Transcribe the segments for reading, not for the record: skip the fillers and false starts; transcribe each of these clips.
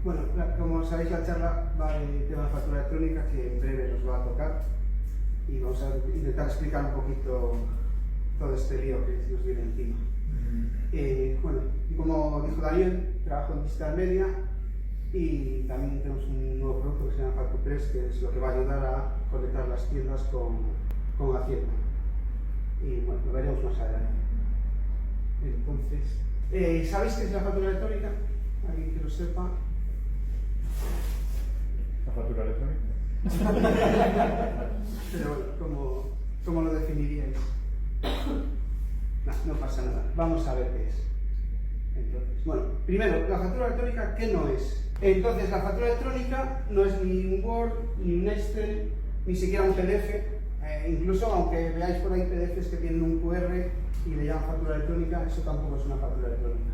Bueno, como sabéis, la charla va de tema de factura electrónica, que en breve nos va a tocar, y vamos a intentar explicar un poquito todo este lío que nos viene encima. Bueno, como dijo Daniel, trabajo en Digital Media y también tenemos un nuevo producto que se llama FactuPress, que es lo que va a ayudar a conectar las tiendas con Hacienda. Y bueno, lo veremos más adelante. Entonces, ¿sabéis qué es la factura electrónica? ¿Alguien que lo sepa? ¿La factura electrónica? Pero, ¿cómo lo definiríais? No pasa nada. Vamos a ver qué es. Entonces, bueno, primero, la factura electrónica, ¿qué no es? Entonces, la factura electrónica no es ni un Word, ni un Excel, ni siquiera un PDF. Incluso, aunque veáis por ahí PDFs que tienen un QR y le llaman factura electrónica, eso tampoco es una factura electrónica.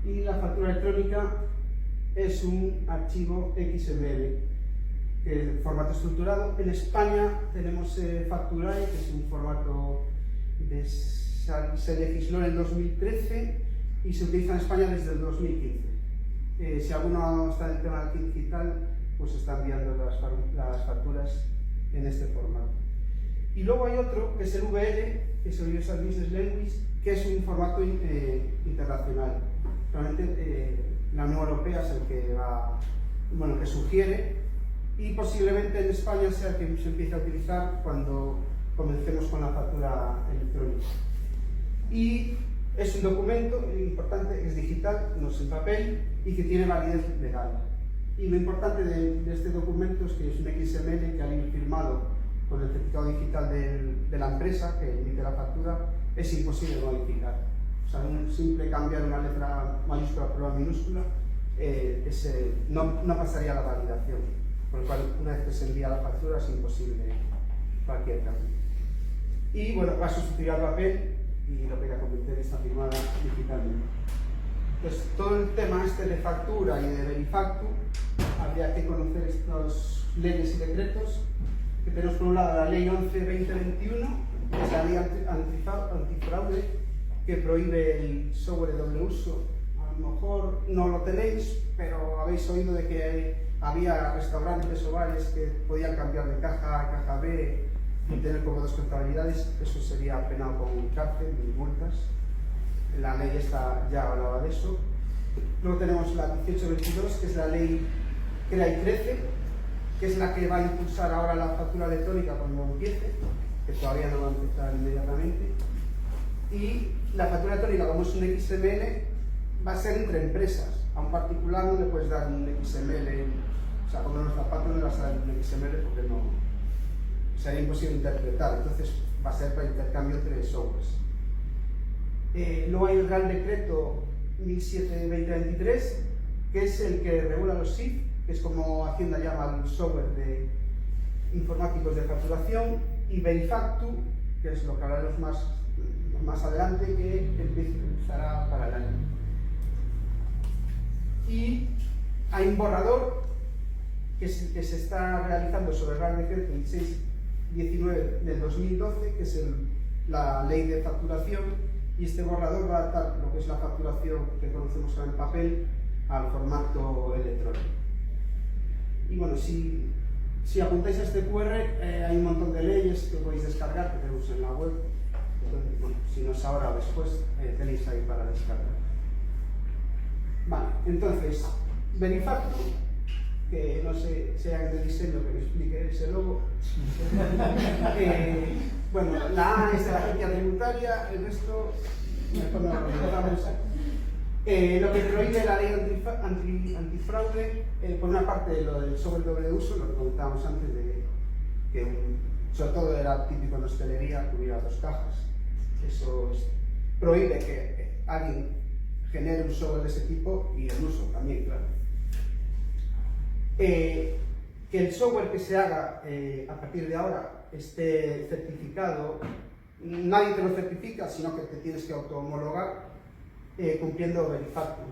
Y la factura electrónica es un archivo XML, formato estructurado. En España tenemos Facturae, que es un formato de se legisló en el 2013 y se utiliza en España desde el 2015. Si alguno está en el tema digital, pues está enviando las facturas en este formato. Y luego hay otro, que es el VL, que es el Universal Business Language, que es un formato internacional. Realmente la Unión Europea es el que que sugiere, y posiblemente en España sea el que se empiece a utilizar cuando comencemos con la factura electrónica. Y es un documento importante, es digital, no es en papel, y que tiene validez legal. Y lo importante de este documento es que es un XML que alguien firmado con el certificado digital de la empresa que emite la factura, es imposible modificar. O sea, un simple cambiar una letra mayúscula por una minúscula no pasaría la validación, por lo cual una vez que se envía la factura es imposible cualquier cambio. Y bueno, va a sustituir al papel, y lo que la convertir está firmada digitalmente. Pues todo el tema de factura y de Verifactu, habría que conocer estas leyes y decretos, que tenemos por un lado la ley 11/2021, que es la ley antifraude, que prohíbe el software de doble uso. A lo mejor no lo tenéis, pero habéis oído de que había restaurantes o bares que podían cambiar de caja a caja B y tener como dos contabilidades. Eso sería penado con cárcel y multas. La ley esta ya hablaba de eso. Luego tenemos la 18/22, que es la ley CREA y 13, que es la que va a impulsar ahora la factura electrónica cuando empiece, que todavía no va a empezar inmediatamente. Y la factura electrónica, como es un XML, va a ser entre empresas. A un particular no le puedes dar un XML, o sea, como los zapatos no le vas a dar un XML porque no sería imposible interpretar. Entonces va a ser para intercambio entre softwares. Luego hay el Real Decreto 1007/2023, que es el que regula los SIF, que es como Hacienda llama al software de informáticos de facturación, y Verifactu, que es lo que hablaremos más adelante, que empezará para el año. Y hay un borrador que se está realizando sobre el Real Decreto 1619 del 2012, que es la ley de facturación, y este borrador va a adaptar lo que es la facturación que conocemos ahora en papel al formato electrónico. Y bueno, si apuntáis a este QR, hay un montón de leyes que podéis descargar, que tenemos en la web. Entonces, bueno, si no es ahora o después, tenéis ahí para descargar. Vale, entonces, Verifactu, que no sé si hay de diseño que me explique ese logo. Bueno, la A es de la agencia tributaria, el resto mejor no lo recordamos. Lo que prohíbe la ley antifraude, por una parte lo del software doble uso, lo que comentábamos antes, de que sobre todo era típico en hostelería que hubiera dos cajas. Eso prohíbe que alguien genere un software de ese tipo, y el uso también, claro. Que el software que se haga a partir de ahora esté certificado, nadie te lo certifica, sino que te tienes que auto-homologar cumpliendo Verifactu.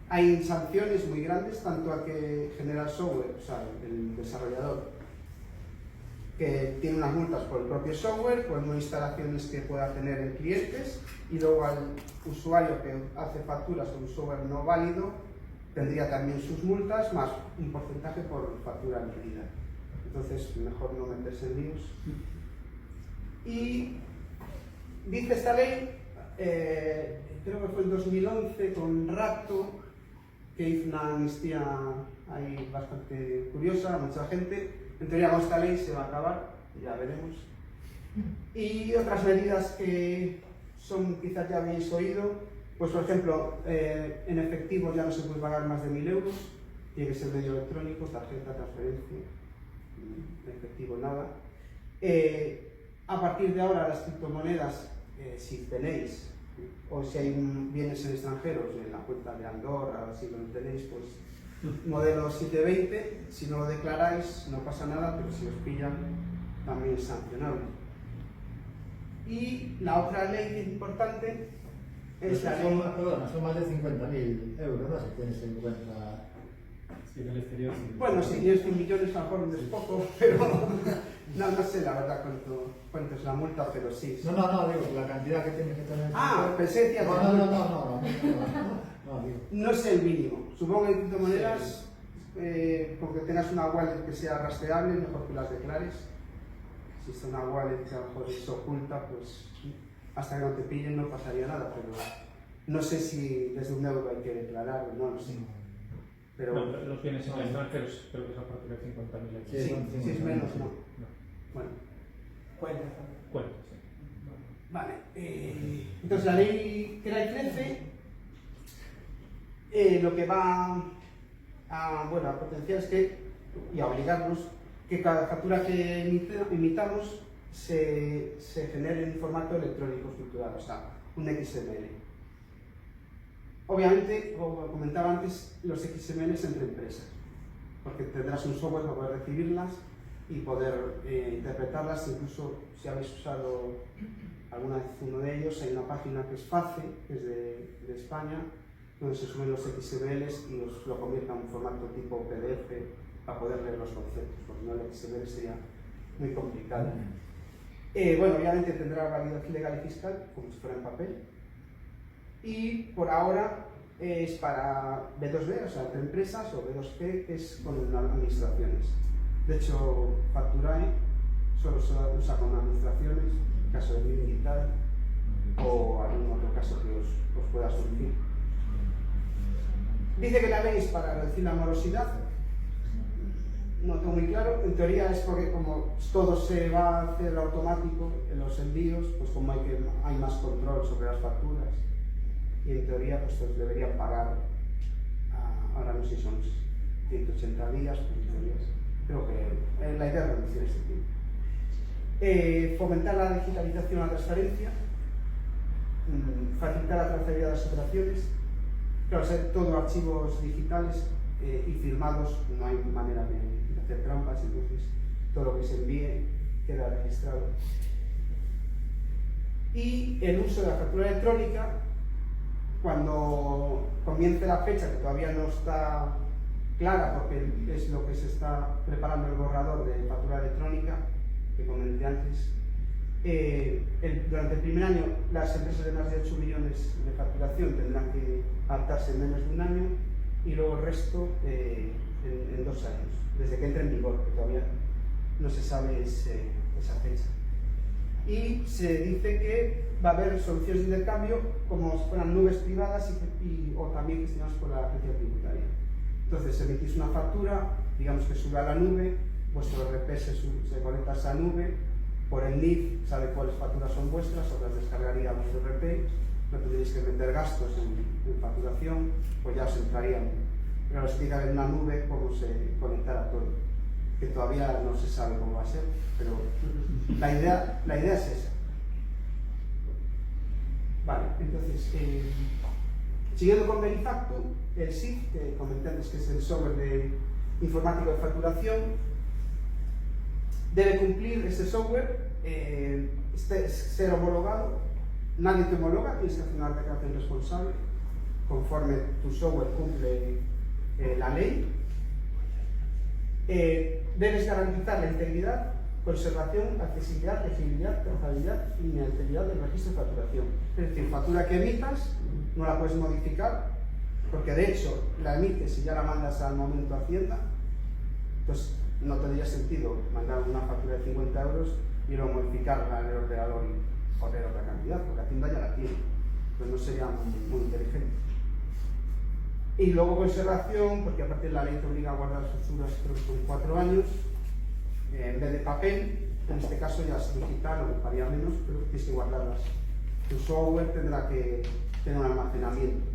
Hay sanciones muy grandes, tanto al que genera el software, o sea, el desarrollador, que tiene unas multas por el propio software, por no instalaciones que pueda tener en clientes, y luego al usuario que hace facturas con un software no válido, tendría también sus multas más un porcentaje por factura emitida. Entonces, mejor no meterse en líos. Y dice esta ley, creo que fue en 2011 con Rapto, que hizo una amnistía ahí bastante curiosa a mucha gente. En teoría con esta ley se va a acabar, ya veremos. Y otras medidas que son, quizás ya habéis oído, pues por ejemplo, en efectivo ya no se puede pagar más de 1.000 euros, tiene que ser medio electrónico, tarjeta, transferencia, en efectivo nada. A partir de ahora las criptomonedas, si tenéis, o si hay bienes en extranjeros, en la cuenta de Andorra, si lo tenéis, pues modelo 720, si no lo declaráis no pasa nada, pero si os pillan también es sancionable. Y la otra ley importante es la ley... Son más de 50.000 euros, ¿no? Si tienes en cuenta... Sí, en el exterior, sí. Bueno, si tienes 100 millones a lo mejor es poco, pero no sé la verdad cuánto es la multa, pero sí. No, digo, la cantidad que tienes que tener... Pensé que No, digo. No sé el mínimo. Supongo que en criptomonedas, con que tengas una wallet que sea rastreable, mejor que las declares. Si es una wallet que a lo mejor es oculta, pues hasta que no te pillen no pasaría nada, pero no sé si desde 1 euro hay que declararlo, no lo sé. Pero no, los bienes en extranjeros creo que es a partir de 50.000 euros. Sí, si es menos, no. Bueno. Cuenta. Sí. Vale. Entonces la ley que la 13 lo que va a potenciar es que, y a obligarnos, que cada factura que emitamos se genere en formato electrónico estructurado, o sea, un XML. Obviamente, como comentaba antes, los XMLs entre empresas, porque tendrás un software para poder recibirlas y poder interpretarlas. Incluso si habéis usado alguna vez uno de ellos, hay una página que es FACE, que es de España, donde se suben los XMLs y os lo convierten en un formato tipo PDF para poder leer los conceptos, porque no el XML sería muy complicado. Bueno, obviamente tendrá validez legal y fiscal, como si fuera en papel. Y por ahora es para B2B, o sea, entre empresas, o B2G, que es con administraciones. De hecho, Facturae solo se usa con administraciones, en caso de vida digital, o algún otro caso que os pueda surgir. Dice que la ley es para reducir la morosidad. No tengo muy claro, en teoría es porque como todo se va a hacer automático en los envíos, pues como hay más control sobre las facturas, y en teoría pues deberían pagar, ahora no sé si son 180 días, pues en teoría creo que la idea es reducir este tiempo. Fomentar la digitalización y la transparencia, facilitar la trazabilidad de las operaciones, claro, ser todo archivos digitales y firmados, no hay manera de hacer trampas, entonces todo lo que se envíe queda registrado. Y el uso de la factura electrónica, cuando comience la fecha, que todavía no está clara porque es lo que se está preparando el borrador de factura electrónica que comenté antes, durante el primer año las empresas de más de 8 millones de facturación tendrán que adaptarse en menos de un año y luego el resto en 2 años, desde que entre en vigor, que todavía no se sabe esa fecha. Y se dice que va a haber soluciones de intercambio como si fueran nubes privadas o también gestionadas por la agencia tributaria. Entonces emitís una factura, digamos que sube a la nube, vuestro RP se conecta a esa nube, por el NIF sabe cuáles facturas son vuestras, os las descargaría a vuestro RP, no tendréis que meter gastos en facturación, pues ya os entrarían. Pero os tiene que haber una nube como se conectara todo, que todavía no se sabe cómo va a ser, pero la idea es esa. Vale, entonces, siguiendo con Benifactu, el SIF, que comenté antes que es el software informático de facturación, debe cumplir este software, ser homologado. Nadie te homologa, tienes que hacer una declaración responsable conforme tu software cumple la ley. Debes garantizar la integridad, conservación, accesibilidad, legibilidad, trazabilidad y inalterabilidad del registro de facturación. Es decir, factura que emitas no la puedes modificar porque de hecho la emites y ya la mandas al momento a Hacienda, pues no tendría sentido mandar una factura de 50 euros y luego modificarla en el ordenador y poner otra cantidad, porque Hacienda ya la tiene, pues no sería muy inteligente. Y luego conservación, porque aparte la ley te obliga a guardar las facturas, creo que son 4 años, en vez de papel, en este caso ya es digital, o costaría menos, pero tienes que guardarlas. Tu software tendrá que tener un almacenamiento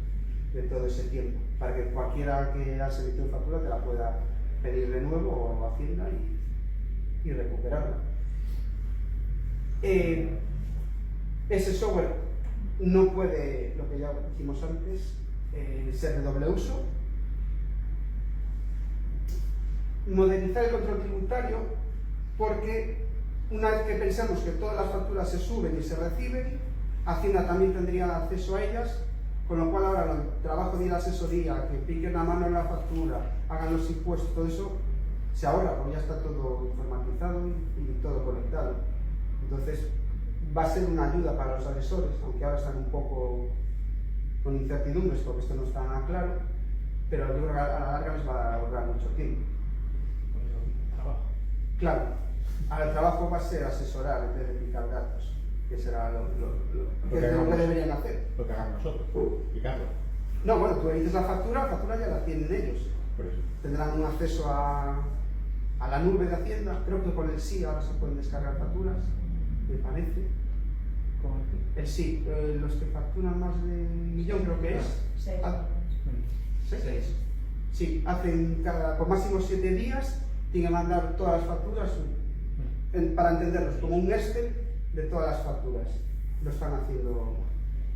de todo ese tiempo, para que cualquiera que haya emitido factura te la pueda pedir de nuevo o Hacienda y recuperarla. Ese software no puede, lo que ya dijimos antes, ser de doble uso. Modernizar el control tributario, porque una vez que pensamos que todas las facturas se suben y se reciben, Hacienda también tendría acceso a ellas, con lo cual ahora el trabajo de la asesoría, que piquen la mano en la factura, hagan los impuestos, todo eso se ahorra, porque ya está todo informatizado y todo conectado. Entonces va a ser una ayuda para los asesores, aunque ahora están un poco con incertidumbres porque esto no está nada claro, pero yo creo que a la larga les va a ahorrar mucho tiempo. Claro, ahora el trabajo va a ser asesorar en vez de picar datos, que será lo que deberían hacer. Lo que hagamos nosotros, picarlo. No, bueno, tú emites la factura ya la tienen ellos. Por eso. Tendrán un acceso a la nube de Hacienda, creo que con el SI ahora se pueden descargar facturas, me parece. El SI, los que facturan más de 1 millón creo que es. 6. ¿Seis? Sí, hacen por máximo 7 días, tienen que mandar todas las facturas para entenderlos como un Excel de todas las facturas. Lo están haciendo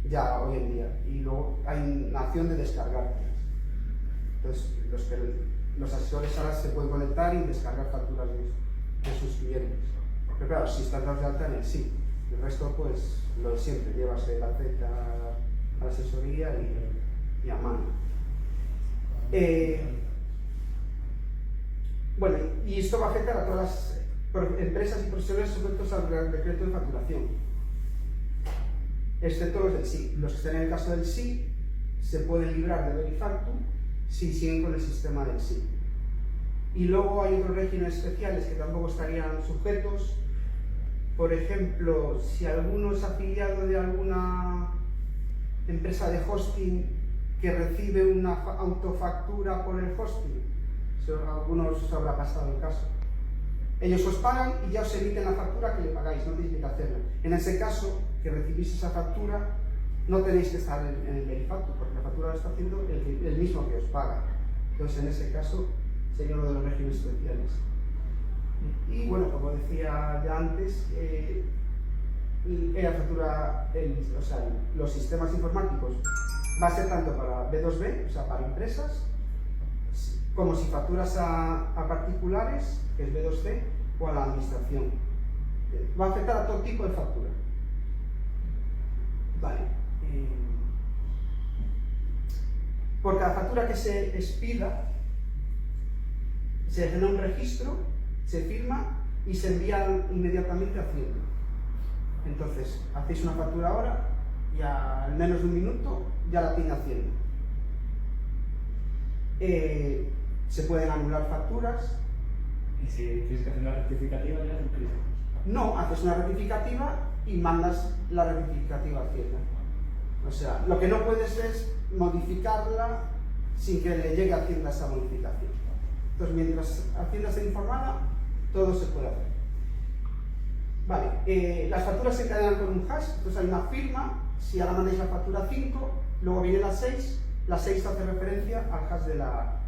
ya hoy en día y luego hay una opción de descargar. Entonces los asesores ahora se pueden conectar y descargar facturas de sus clientes. Pero claro, si están dados de alta en el SI, el resto pues lo de siempre, llevas la tarjeta a la asesoría y a mano. Bueno, y esto va a afectar a todas las empresas y profesionales sujetos al Real Decreto de Facturación, excepto los del SI. Los que estén en el caso del SI se pueden librar de Verifactu si siguen con el sistema del SI. Y luego hay otros regímenes especiales que tampoco estarían sujetos. Por ejemplo, si alguno es afiliado de alguna empresa de hosting que recibe una autofactura por el hosting, a algunos os habrá pasado el caso. Ellos os pagan y ya os emiten la factura que le pagáis, no tenéis que hacerla. En ese caso, que recibís esa factura, no tenéis que estar en el Verifactu, porque la factura la está haciendo el mismo que os paga. Entonces, en ese caso, sería uno de los regímenes especiales. Y bueno, como decía ya antes, la factura, o sea, los sistemas informáticos va a ser tanto para B2B, o sea, para empresas, como si facturas a particulares, que es B2C, o a la administración. Va a afectar a todo tipo de factura. Vale. Por cada factura que se expida, se genera un registro, se firma y se envía inmediatamente a Hacienda. Entonces, hacéis una factura ahora y al menos de 1 minuto ya la tiene Hacienda. Se pueden anular facturas. Y si tienes que hacer una rectificativa, ya no quieres. No, haces una rectificativa y mandas la rectificativa a Hacienda. O sea, lo que no puedes es modificarla sin que le llegue a Hacienda esa modificación. Entonces, mientras Hacienda esté informada, todo se puede hacer. Vale, las facturas se encadenan con un hash, entonces hay una firma, si ahora mandáis la factura 5, luego viene la 6 hace referencia al hash de la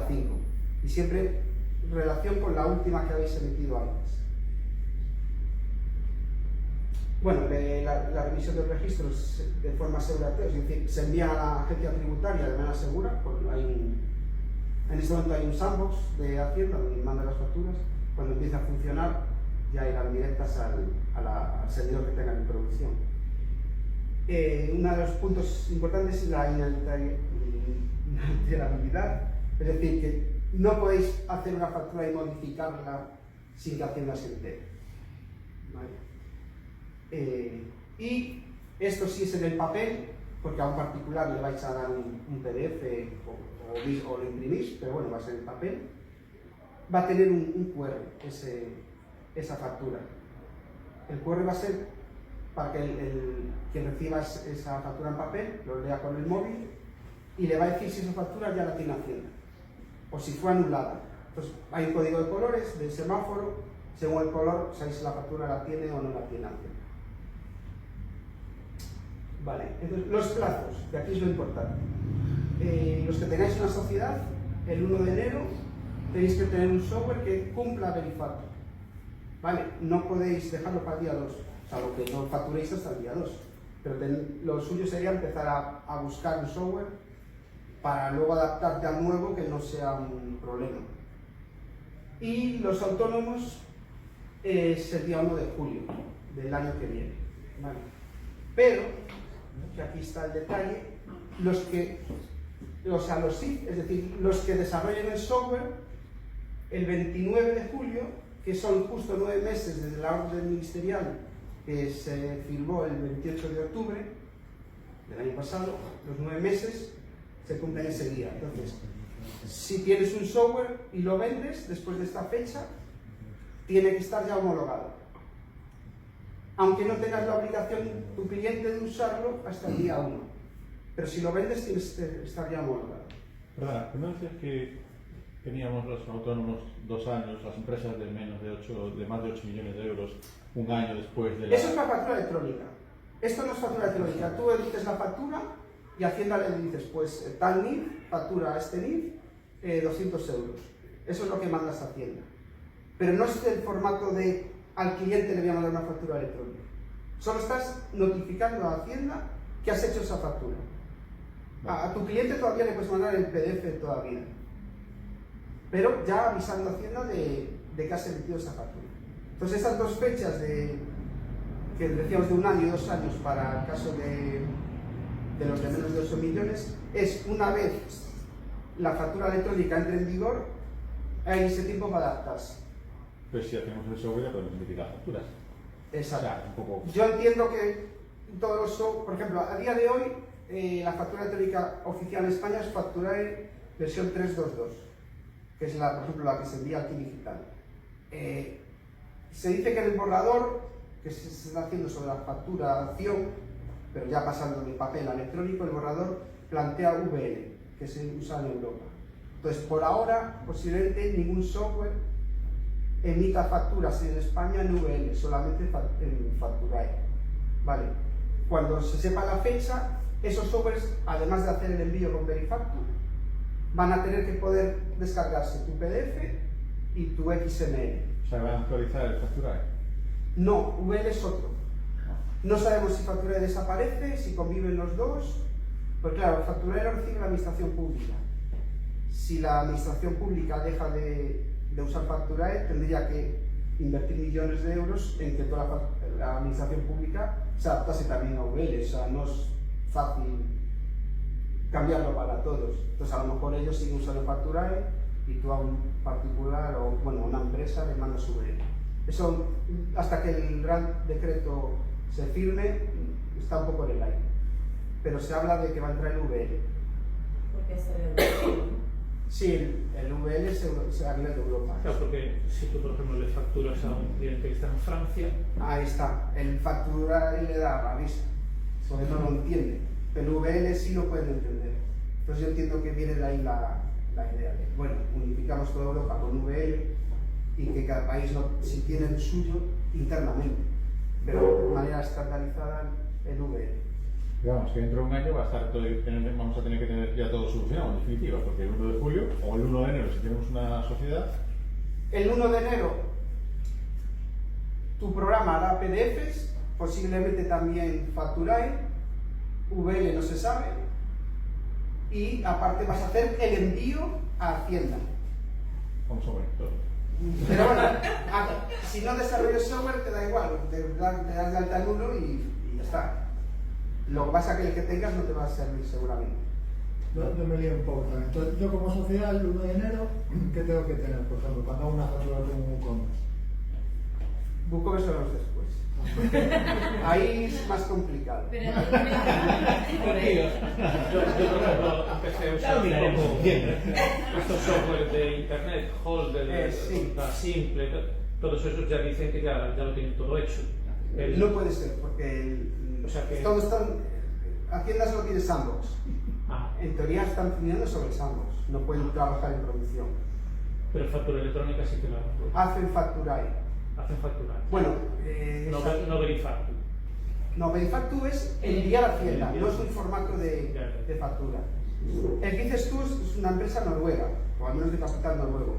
5, y siempre en relación con la última que habéis emitido antes. Bueno, la revisión del registro es de forma segura, es decir, se envía a la agencia tributaria de manera segura, porque en este momento hay un sandbox de Hacienda donde manda las facturas. Cuando empiece a funcionar ya irán directas al servidor que tengan en producción. Uno de los puntos importantes es la inalterabilidad, es decir, que no podéis hacer una factura y modificarla sin que Hacienda se entere. ¿Vale? Y esto sí es en el papel, porque a un particular le vais a dar un PDF o lo imprimís, pero bueno, va a ser en papel, va a tener un QR, esa factura. El QR va a ser para que quien reciba esa factura en papel lo lea con el móvil y le va a decir si esa factura ya la tiene Hacienda o si fue anulada. Entonces hay un código de colores del semáforo, según el color sabéis si la factura la tiene o no la tiene Hacienda. Vale, entonces los plazos, que aquí es lo importante. Los que tengáis una sociedad, el 1 de enero tenéis que tener un software que cumpla Verifact. Vale, no podéis dejarlo para el día 2, salvo que no facturéis hasta el día 2. Pero lo suyo sería empezar a buscar un software para luego adaptarte al nuevo que no sea un problema. Y los autónomos es el día 1 de julio del año que viene. Vale. Pero, que aquí está el detalle, los SIF, es decir, los que desarrollen el software, el 29 de julio, que son justo 9 meses desde la orden ministerial que se firmó el 28 de octubre del año pasado, los 9 meses se cumplen ese día. Entonces, si tienes un software y lo vendes después de esta fecha, tiene que estar ya homologado. Aunque no tengas la obligación, tu cliente, de usarlo hasta el día 1. Pero si lo vendes, tienes que estar ya homologado. Perdona, ¿no decías que teníamos los autónomos 2 años, las empresas de más de 8 millones de euros, un año después de la... Eso es la factura electrónica. Esto no es factura electrónica. Tú emites la factura y Hacienda le dices, pues tal NIF, factura a este NIF 200 euros. Eso es lo que mandas a Hacienda. Pero no es el formato de al cliente le voy a mandar una factura electrónica. Solo estás notificando a Hacienda que has hecho esa factura. A tu cliente todavía le puedes mandar el PDF todavía. Pero ya avisando a Hacienda de que has emitido esa factura. Entonces esas dos fechas que decíamos de 1 año y 2 años para el caso de los de menos de 8 millones, es una vez la factura electrónica entre en vigor, hay ese tiempo para adaptarse. Pues si hacemos el software ya podemos emitir las facturas. Exacto. O sea, un poco... Yo entiendo que todos los software, por ejemplo, a día de hoy, la factura electrónica oficial en España es Facturae versión 322, que es por ejemplo, la que se envía aquí digital. Se dice que en el borrador que se está haciendo sobre la facturación, pero ya pasando de papel a electrónico, el borrador plantea VL, que se usa en Europa. Entonces, por ahora, posiblemente ningún software emita facturas en España en VL, solamente en Facturae. Vale. Cuando se sepa la fecha, esos softwares, además de hacer el envío con Verifactu, van a tener que poder descargarse tu PDF y tu XML. O sea, ¿van a actualizar el Facturae? No, VL es otro. No sabemos si Facturae desaparece, si conviven los dos. Pues claro, Facturae lo recibe la administración pública. Si la administración pública deja de usar Facturae, tendría que invertir millones de euros en que toda la administración pública se adaptase también a VL. O sea, no es fácil cambiarlo para todos. Entonces, a lo mejor ellos siguen usando Facturae y tú a un particular o bueno, a una empresa le mandas VL. Eso, hasta que el Real Decreto se firme, está un poco en el aire. Pero se habla de que va a entrar el VL. Porque es el Sí, el VL es a nivel de Europa. Claro, porque si tú, por ejemplo, le facturas a un cliente que está en Francia... Ahí está, el Facturae le da rabia, porque no lo entiende. Pero el VL sí lo pueden entender. Entonces yo entiendo que viene de ahí la idea de, bueno, unificamos toda Europa con VL y que cada país, si tiene el suyo, internamente, pero de manera estandarizada el VL. Digamos que dentro de un año vamos a tener que tener ya todo solucionado, en definitiva, porque el 1 de julio o el 1 de enero, si tenemos una sociedad... El 1 de enero tu programa hará PDFs, posiblemente también Facturae, VL no se sabe, y aparte vas a hacer el envío a Hacienda. Vamos a ver todo. Pero bueno, si no desarrollas software te da igual, te das de alta el 1 y ya está. Lo que pasa es que el que tengas no te va a servir seguramente. Yo me lío un poco también. Entonces, yo como sociedad, el 1 de enero, ¿qué tengo que tener? Por ejemplo, cuando hago una factura con un e-commerce. Bukovec son los después. Ahí es más complicado. Pero Yo, por ejemplo, empecé a usar un poco estos software de internet, Holder, Sí. Simple, todos esos ya dicen que ya lo tienen todo hecho. No puede ser, porque O sea que- todos están. Hacienda solo tiene sandbox. Ah, En teoría están funcionando sobre sandbox, no pueden trabajar en producción. pero factura electrónica sí que la Hacen Facturai. hacen facturar. Bueno, No Verifactu. no, Verifactu es enviar a Hacienda, no es un formato de factura. El que dices tú es una empresa noruega, o al menos de capital noruego.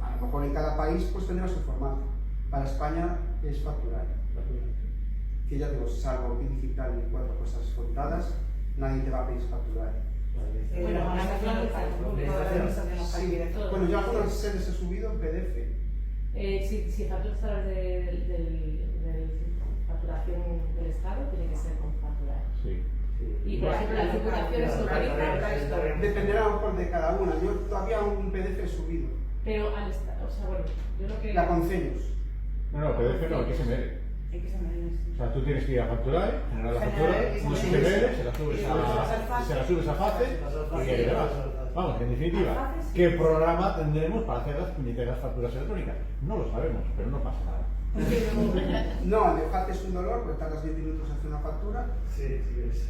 A lo mejor en cada país pues tendrá su formato. Para España es Facturai. Que ya digo, salvo que digital y 4 cosas contadas, nadie te va a pedir Facturai. bueno, ahora está claro Sí, bueno, yo algunas series he subido en PDF. si facturas a través de facturación del Estado, tiene que ser con facturar. Sí. Y por ejemplo, las diputaciones autorizan, Dependerá a lo mejor de cada una. Yo todavía un PDF he subido. pero al Estado, o sea, bueno, yo lo que. La Conceños. No, PDF no, XML. O sea, tú tienes que ir a facturar, generar la factura, no XML, se la subes a FACE y ahí te vas. Vamos, en definitiva, ¿qué programa tendremos para hacer las puñeteras facturas electrónicas? No lo sabemos, pero no pasa nada. No, el de FAT es un dolor, porque tardas 10 minutos en hacer una factura. Sí, sí,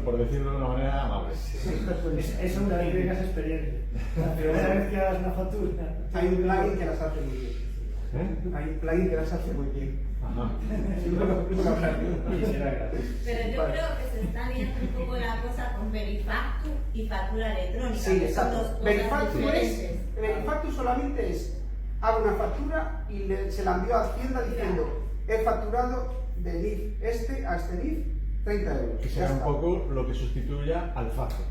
Por decirlo de una manera amable. Es una de las primeras experiencias. La primera vez que hagas una factura. Hay un plugin que las hace muy bien. ¿Eh? Hay un plugin que las hace muy bien. Ajá. Y será gratis. Pero yo creo que se está viendo un poco la cosa con Verifactu y factura electrónica. Sí, que son dos exacto. cosas Verifactu diferentes. Verifactu solamente es, hago una factura y se la envío a Hacienda diciendo, he facturado de NIF este a este NIF 30 euros. Que Ya será un está. poco lo que sustituya al FACE.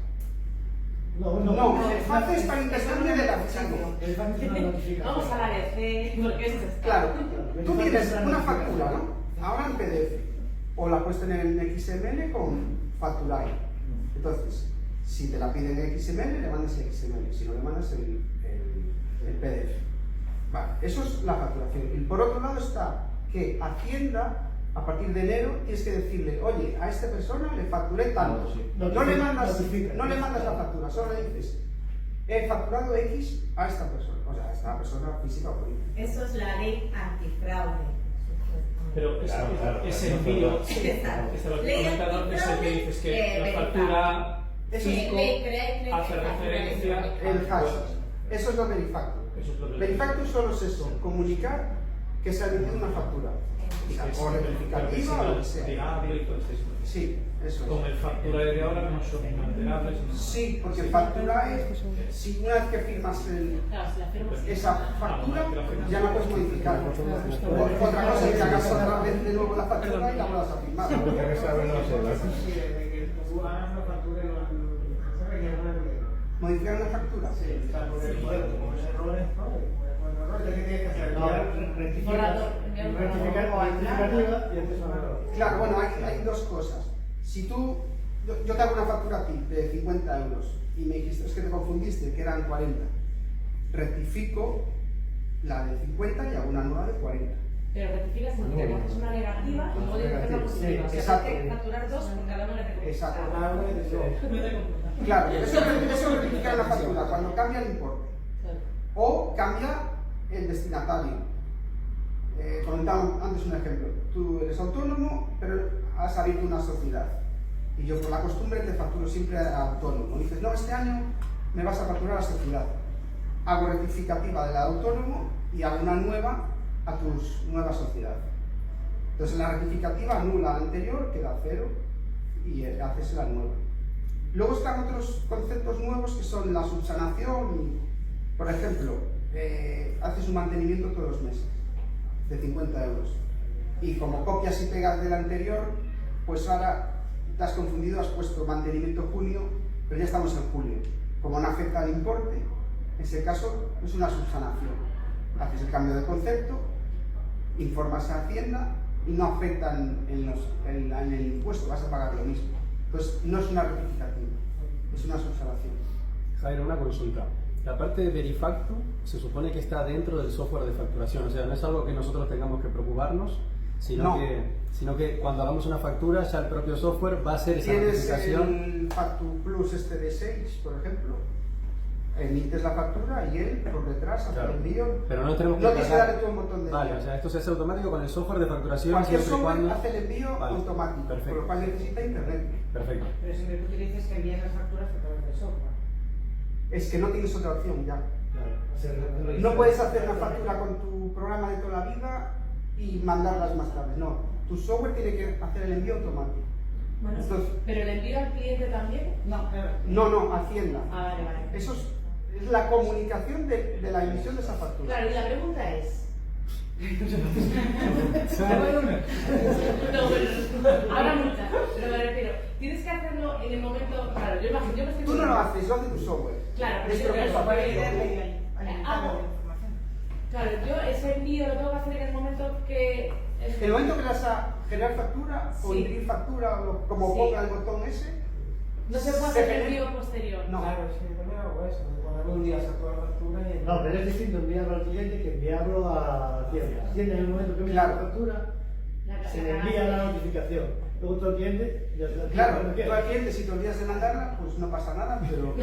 No, el FAT es para intercambio del archivo. El FAT es una notificación. Vamos a la DC, porque esto está. Claro, tú tienes una factura, ¿no? Ahora en PDF. O la puedes tener en XML con Facturai. Entonces, si te la piden en XML, le mandas el XML. Si no, le mandas el PDF. Vale, eso es la facturación. Y por otro lado está que Hacienda, a partir de enero, tienes que decirle, oye, a esta persona le facturé tanto. No le mandas la factura, solo le dices, he facturado X a esta persona. O sea, a esta persona física o política. Eso es la ley antifraude. Pero ese envío, lo comentador es el que dices que la factura fisco hace referencia El hash. Eso es lo Verifactu. Eso es lo que- Verifactu solo es eso, comunicar que se ha emitido una factura. O rectificativa o lo que sea. Diario y todo esto. Sí, eso Con el es. factura de ahora no son alterables. Sí, porque factura es, si una vez que firmas Claro, si la firmas. esa factura, ya no puedes modificar. Otra cosa es que hagas otra vez de nuevo la factura y la vuelvas a firmar. Porque que sabe, no sé, ¿verdad? ¿Modificar una factura? Claro, bueno, hay dos cosas. Si yo te hago una factura a ti de 50 euros y me dijiste, es que te confundiste, que eran 40, rectifico la de 50 y hago una nueva de 40. Pero rectificas en que es una negativa y luego tienes que hacer una positiva. O sea, exacto. tienes que facturar dos por cada una que te Exacto. computa. Claro, eso es rectificar la factura, cuando cambia el importe. O cambia el destinatario. Comentaba antes un ejemplo. Tú eres autónomo, pero has abierto una sociedad. Y yo por la costumbre te facturo siempre a autónomo. Dices, no, este año me vas a facturar a la sociedad. Hago rectificativa de la de autónomo y hago una nueva a tu nueva sociedad. Entonces la rectificativa anula la anterior, queda cero y haces la nueva. Luego están otros conceptos nuevos que son la subsanación. Por ejemplo, haces un mantenimiento todos los meses de 50 euros. Y como copias y pegas del anterior, pues ahora te has confundido, has puesto mantenimiento junio, pero ya estamos en julio. Como no afecta al importe, en ese caso es una subsanación. Haces el cambio de concepto, informas a Hacienda y no afecta en el impuesto, vas a pagar lo mismo. Entonces no es una rectificativa, es una subsanación. Javier, una consulta. La parte de Verifactu se supone que está dentro del software de facturación, o sea, no es algo que nosotros tengamos que preocuparnos, sino que cuando hagamos una factura ya el propio software va a hacer esa notificación. Tienes el Factu Plus este de 6, por ejemplo, emites la factura y él por detrás hace el envío. Pero no tenemos que tienes que darle tú un botón de envío. Vale, o sea, esto se hace automático con el software de facturación. Cualquier siempre y software cuando hace el envío automático, perfecto. por lo cual necesita internet. Perfecto. Pero siempre tú dices que envías las facturas a través del software. Es que no tienes otra opción ya. No puedes hacer una factura con tu programa de toda la vida y mandarlas más tarde. No, tu software tiene que hacer el envío automático. Bueno, Entonces, ¿Pero el envío al cliente también? no, Hacienda. Ah, vale, vale. Eso es la comunicación de la emisión de esa factura. Claro, y la pregunta es... Ahora muchas, pero me refiero, tienes que hacerlo en el momento... Claro, yo me estoy... Tú no lo haces, lo hace tu software. Claro, pero Es yo lo que creo pasa. Claro, yo ese envío lo tengo que hacer en el momento que... En el momento que vas a generar factura o imprimir factura, o como ponga el botón ese, no se puede hacer el envío posterior. No. Claro, sí, yo también hago eso. Cuando un día saco la factura y... No, pero es distinto enviarlo al cliente que enviarlo a Hacienda. Hacienda en el momento que envía la factura, se le envía la notificación. Luego todo el cliente ya está. Claro, tú al cliente, si te olvidas de mandarla, pues no pasa nada, pero...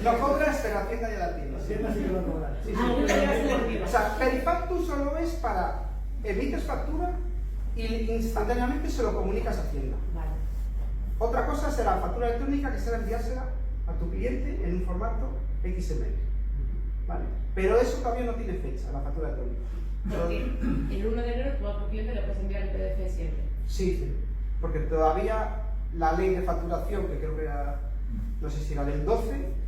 Lo cobras, pero Hacienda ya la tiene. Hacienda sí que lo va a cobrar. Sí, sí. O sea, Verifactu solo es para emites factura y instantáneamente se lo comunicas a Hacienda. Vale. Otra cosa será factura electrónica, que será enviársela a tu cliente en un formato XML. ¿Vale? Pero eso todavía no tiene fecha, la factura electrónica. Porque el 1 de enero tú a tu cliente le puedes enviar el PDF siempre. Sí, porque todavía la ley de facturación, que creo que era, no sé si era del 12,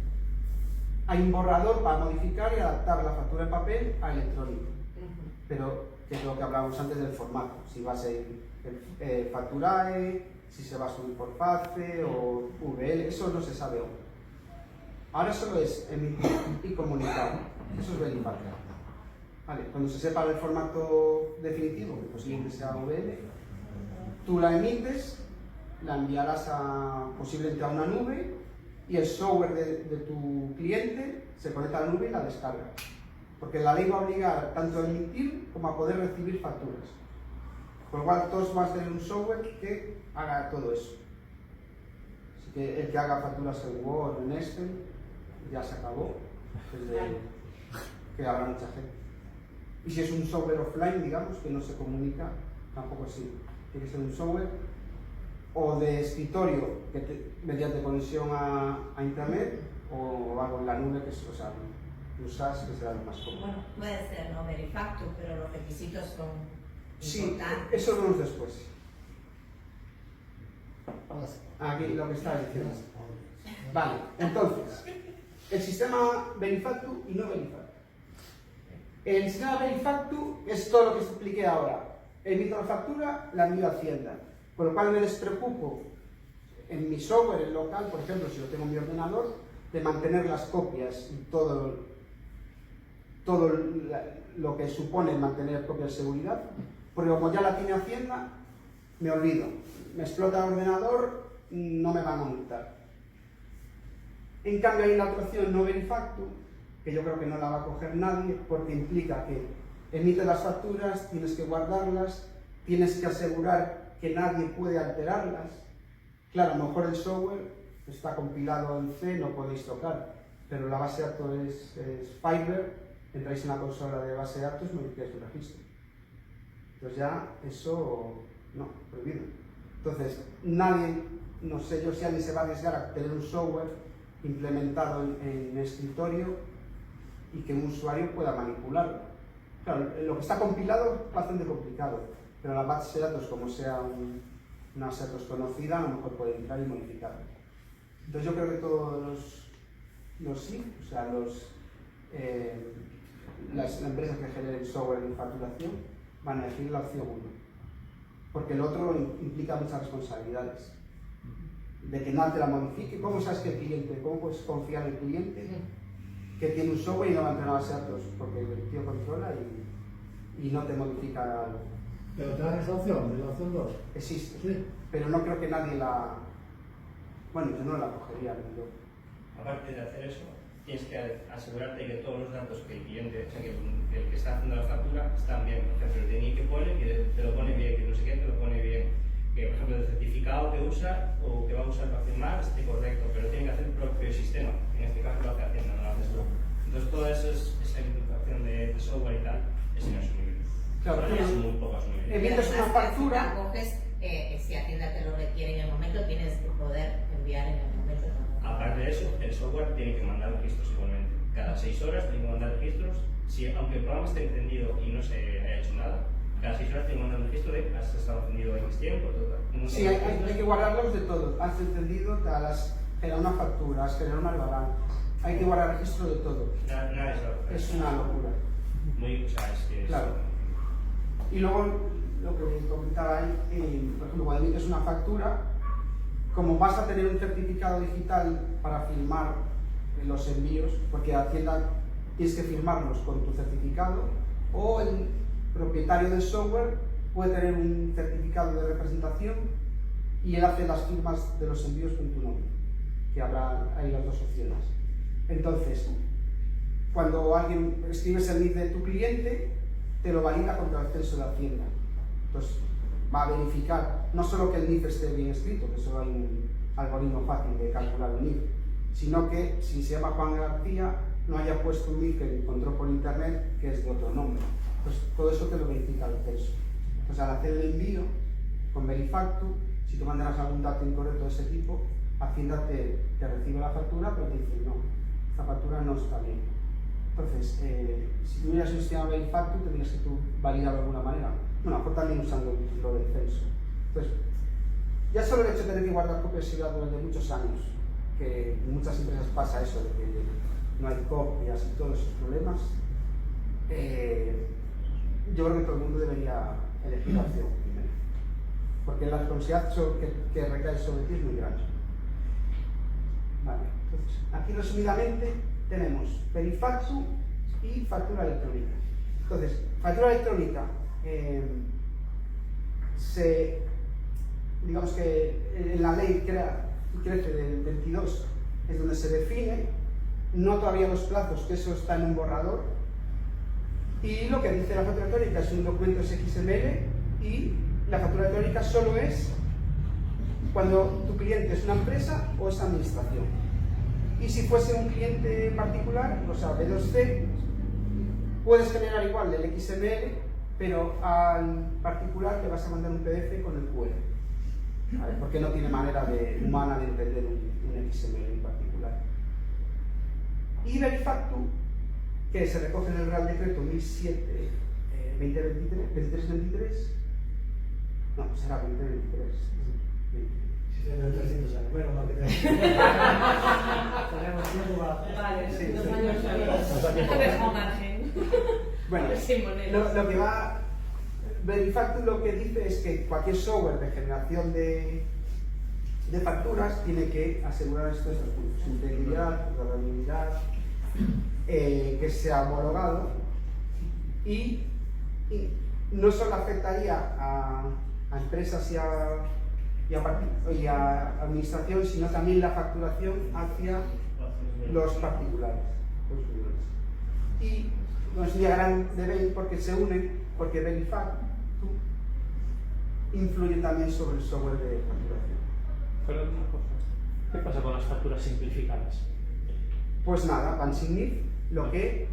hay un borrador para modificar y adaptar la factura en papel a electrónico. Pero que es lo que hablábamos antes del formato, si va a ser Facturae, si se va a subir por FACE o VL, eso no se sabe aún. Ahora solo es emitir y comunicar, eso es Verifactu. Vale, cuando se sepa el formato definitivo, que posiblemente sea VL, tú la emites, la enviarás posiblemente a una nube y el software de tu cliente se conecta a la nube y la descarga. Porque la ley va a obligar tanto a emitir como a poder recibir facturas. Por lo cual todos van a tener un software que haga todo eso. Así que el que haga facturas en Word, en Excel, ya se acabó. Que habrá mucha gente. Y si es un software offline, digamos, que no se comunica, tampoco así. Tiene que ser un software o de escritorio mediante conexión a internet o algo en la nube, que es, o sea, usas, que será lo más cómodo. Bueno, puede ser, ¿no? Verifactu, pero los requisitos son importantes. Sí, eso lo vemos después. Aquí lo que está diciendo. Vale, entonces, el sistema Verifactu y no Verifactu. El sistema Verifactu es todo lo que os expliqué ahora. Emito la factura, la envío a Hacienda. Con lo cual me despreocupo en mi software, en local, por ejemplo, si lo tengo en mi ordenador, de mantener las copias y todo lo que supone mantener copias de seguridad, porque como ya la tiene Hacienda, me olvido. Me explota el ordenador, no me van a multar. En cambio hay la otra opción no Verifactu, que yo creo que no la va a coger nadie, porque implica que emites las facturas, tienes que guardarlas, tienes que asegurar que nadie puede alterarlas. Claro, a lo mejor el software está compilado en C, no podéis tocar, pero la base de datos es Fiber, entráis en la consola de base de datos y modificáis el registro. Entonces ya eso, no, prohibido. Entonces, nadie, no sé yo si alguien se va a arriesgar a tener un software implementado en escritorio y que un usuario pueda manipularlo. Claro, lo que está compilado es bastante complicado, pero la base de datos, como sea una base de datos conocida, a lo mejor puede entrar y modificarlo. Entonces yo creo que todos los SIG, o sea, las empresas que generen software de facturación, van a elegir la opción 1, porque el otro implica muchas responsabilidades. De que nadie te la modifique, ¿cómo sabes que el cliente, cómo puedes confiar en el cliente que tiene un software y no va a entrar a base de datos? Porque el tío controla y no te modifica algo. Pero te dan esa opción, de la opción 2. Existe, Sí. pero no creo que nadie Bueno, yo no la cogería, pero... Aparte de hacer eso, tienes que asegurarte de que todos los datos que el cliente, o sea, que el que está haciendo la factura están bien. Por ejemplo, el DNI que pone, que te lo pone bien, que no sé qué, te lo pone bien. Que, por ejemplo, el certificado que usa o que va a usar para firmar esté correcto, pero tiene que hacer el propio sistema. En este caso lo hace Hacienda, no lo haces tú. Entonces, toda esa implementación de software y tal es inasumible. Claro, es muy poco asumible. Emites una factura... Si Hacienda te lo requiere en el momento, tienes que poder enviar en el momento. Aparte de eso, el software tiene que mandar registros igualmente. Cada 6 horas tiene que mandar registros. Aunque el programa esté encendido y no se haya hecho nada, cada 6 horas tiene que mandar un registro de has estado encendido X tiempo. Sí, hay que guardarlos de todo. Has encendido, has generado una factura, has generado un albarán. Hay que guardar registro de todo. Nada es una locura. Muy, o sea, es que claro. Y luego, lo que me comentaba ahí, por ejemplo, cuando emites una factura, como vas a tener un certificado digital para firmar los envíos, porque Hacienda tienes que firmarlos con tu certificado, o el propietario del software puede tener un certificado de representación y él hace las firmas de los envíos con tu nombre, que habrá ahí las dos opciones. Entonces, cuando alguien escribes el NIF de tu cliente, te lo valida contra el censo de Hacienda. Entonces, va a verificar no solo que el NIF esté bien escrito, que solo hay un algoritmo fácil de calcular el NIF, sino que si se llama Juan García, no haya puesto un NIF que encontró por internet que es de otro nombre. Pues todo eso te lo verifica el censo. Entonces, al hacer el envío con Verifactu, si tú mandas algún dato incorrecto de ese tipo, Hacienda te recibe la factura, pero te dice no, esta factura no está bien. Entonces, si tuvieras un sistema Verifactu, tendrías que tú validarlo de alguna manera. Bueno, a lo mejor también usando lo del censo. Entonces, ya solo el hecho de tener que guardar copias y durante muchos años, que en muchas empresas pasa eso, de que no hay copias y todos esos problemas, yo creo que todo el mundo debería elegir la opción primero, porque la responsabilidad que recae sobre ti es muy grande. Vale, entonces, aquí resumidamente tenemos Verifactu y factura electrónica. Entonces, factura electrónica, digamos que en la ley crece del 22, es donde se define, no todavía los plazos, que eso está en un borrador, y lo que dice la factura electrónica es un documento XML, y la factura electrónica solo es cuando tu cliente es una empresa o es administración. Y si fuese un cliente particular, o sea, B2C, puedes generar igual el XML, pero al particular le vas a mandar un PDF con el QR, ¿vale? Porque no tiene manera humana de entender un XML en particular. Y Verifactu, que se recoge en el Real Decreto 1007 2323, no, será 2023. Si se me 300 años, bueno, más que 300. Tenemos tiempo para... Vale, sí, 2 sí. años no dejo margen. Bueno, lo que va... Verifactu lo que dice es que cualquier software de generación de facturas tiene que asegurar estos puntos: integridad, durabilidad, que sea homologado, y no solo afectaría a empresas y a administración, sino también la facturación hacia los particulares. Y no es un diagrama de Venn porque se unen, porque Verifactu influye también sobre el software de facturación. Pero una cosa, ¿qué pasa con las facturas simplificadas? Pues nada, van sin NIF, lo que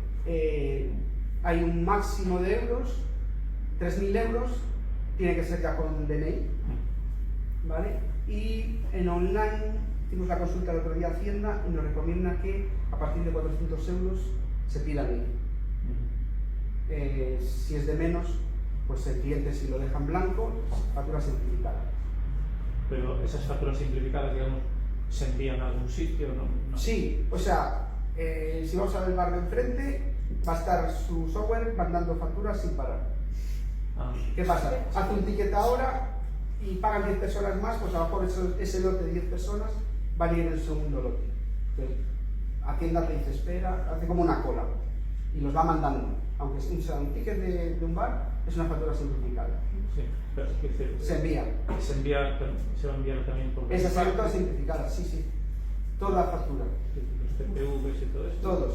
hay un máximo de euros, 3.000 euros, tiene que ser ya con DNI, ¿vale? Y en online hicimos la consulta el otro día a Hacienda y nos recomienda que a partir de 400 euros se pida NIF. Si es de menos, pues el cliente, si lo deja en blanco, factura simplificada. Pero esas facturas simplificadas, digamos, ¿se envían a algún sitio? ¿No? Sí, o sea, si vamos a ver el bar de enfrente, va a estar su software mandando facturas sin parar. ¿Qué pasa? Hace un ticket ahora y pagan 10 personas más, pues a lo mejor ese lote de 10 personas va a ir en el segundo lote. Entonces, Hacienda te dice espera, hace como una cola y los va mandando aunque sea un ticket de un bar, es una factura simplificada. Sí, pero se envía. Se va a enviar también por... Esas facturas simplificadas, sí, sí. Toda la factura. Los TPVs y todo eso. Todos.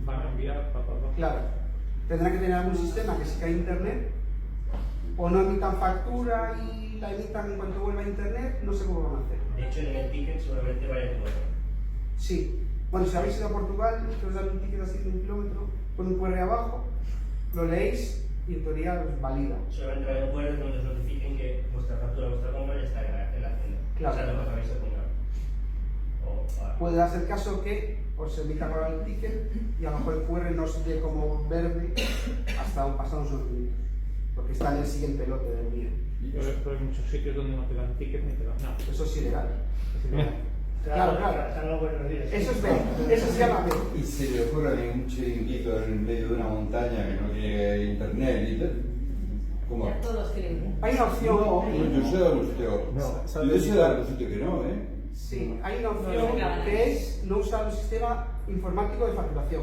Van a enviar, Claro. Tendrán que tener algún sistema que si cae internet, o no emitan factura y la emitan en cuanto vuelva a internet, no sé cómo van a hacer. De hecho, en el ticket seguramente vaya QR. Sí. Bueno, si habéis ido a Portugal, que os dan un ticket así de 1 kilómetro, con un QR abajo, lo leéis y en teoría os valida. Solamente vaya a QR donde os notifiquen que vuestra factura, vuestra compra ya está en la hacienda. Claro. O sea, no habéis de ponga. Puede darse el caso que os emitan ahora el ticket y a lo mejor el QR no se ve como verde hasta pasados unos minutos, porque está en el siguiente lote del envío. Pero hay muchos sitios donde no te dan ticket ni te dan nada. Eso es ilegal. Claro. Eso es ver, eso se llama ver. Y se le ocurre a un chiringuito en medio de una montaña que no tiene internet y tal. ¿Cómo? Ya todos quieren. Hay una opción. Yo sé dar un sitio. Yo sé dar un sitio que no, ¿eh? Sí, hay una opción que es no usar un sistema informático de facturación.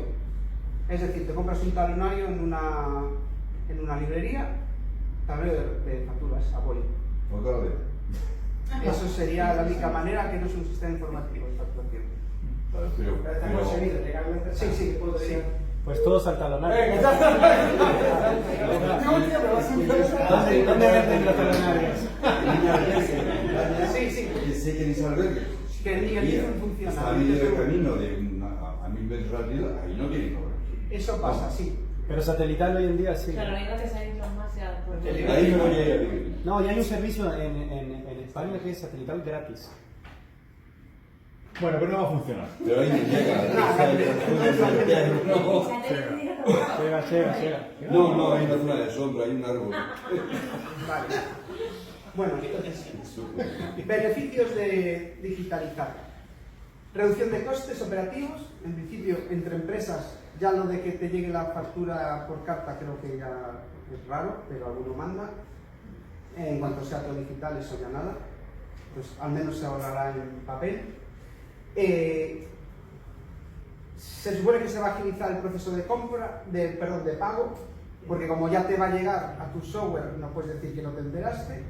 Es decir, te compras un talonario en una librería, tablero de facturas a boli. Eso sería la única manera que no es un sistema informático de facturación. Sí, sí, sí. Pues todos al talonario. ¿Dónde venden los talonarios? Sí, sí. Sé que dice albergue. Que el nivel funciona. Está a medio camino de a 1000 metros al día, ahí no tienen cobrar. Eso pasa, sí. Pero satelital hoy en día sí. Claro, hay que salir más ya. Ahí no llega a vivir. No, y hay un servicio en España que es satelital gratis. Bueno, pero no va a funcionar. Pero ahí no llega. Llega. No, hay una zona de sombra, hay un árbol. Vale. Bueno, entonces, beneficios de digitalizar. Reducción de costes operativos, en principio entre empresas, ya lo de que te llegue la factura por carta creo que ya es raro, pero alguno manda. En cuanto sea todo digital, eso ya nada, pues al menos se ahorrará en papel. Se supone que se va a agilizar el proceso de compra, de pago, porque como ya te va a llegar a tu software, no puedes decir que no te enteraste,